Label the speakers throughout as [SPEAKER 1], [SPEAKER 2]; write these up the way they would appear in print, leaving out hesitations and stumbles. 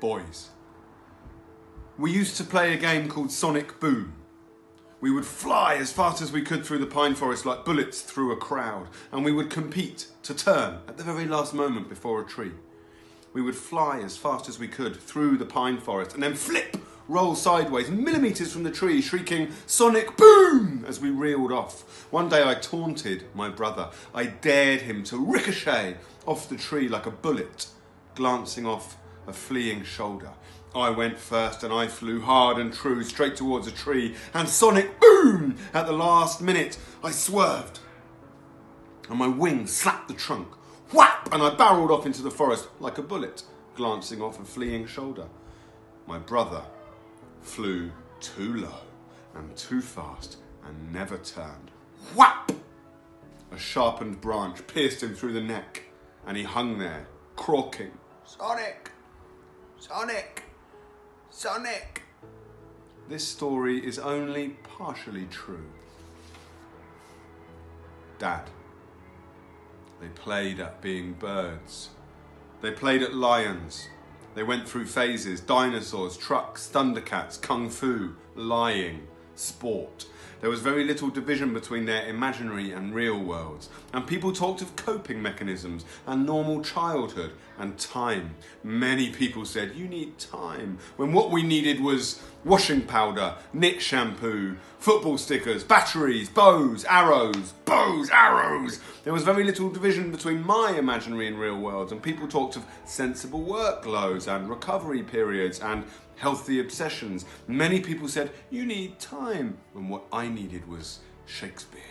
[SPEAKER 1] boys. We used to play a game called Sonic Boom. We would fly as fast as we could through the pine forest like bullets through a crowd, and we would compete to turn at the very last moment before a tree. We would fly as fast as we could through the pine forest and then flip, roll sideways millimetres from the tree, shrieking Sonic Boom as we reeled off. One day I taunted my brother. I dared him to ricochet off the tree like a bullet, glancing off a fleeing shoulder. I went first and I flew hard and true straight towards a tree, and Sonic Boom! At the last minute I swerved and my wing slapped the trunk. Whap! And I barreled off into the forest like a bullet, glancing off a fleeing shoulder. My brother flew too low and too fast and never turned. Whap! A sharpened branch pierced him through the neck and he hung there, croaking, Sonic! Sonic! Sonic! This story is only partially true. Dad. They played at being birds. They played at lions. They went through phases: dinosaurs, trucks, thundercats, kung fu, lying, sport. There was very little division between their imaginary and real worlds, and people talked of coping mechanisms and normal childhood and time. Many people said, you need time, when what we needed was washing powder, knit shampoo, football stickers, batteries, bows, arrows. There was very little division between my imaginary and real worlds, and people talked of sensible workloads and recovery periods and healthy obsessions. Many people said, you need time, when what I needed was Shakespeare,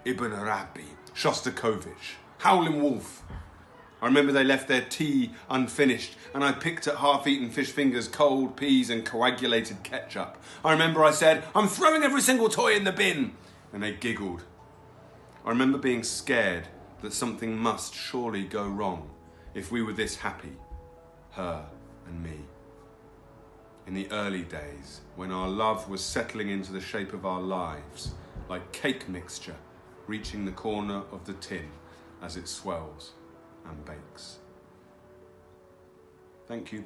[SPEAKER 1] Ibn Arabi, Shostakovich, Howlin' Wolf. I remember they left their tea unfinished and I picked at half-eaten fish fingers, cold peas and coagulated ketchup. I remember I said, I'm throwing every single toy in the bin, and they giggled. I remember being scared that something must surely go wrong if we were this happy, her and me. In the early days, when our love was settling into the shape of our lives, like cake mixture reaching the corner of the tin as it swells and bakes. Thank you.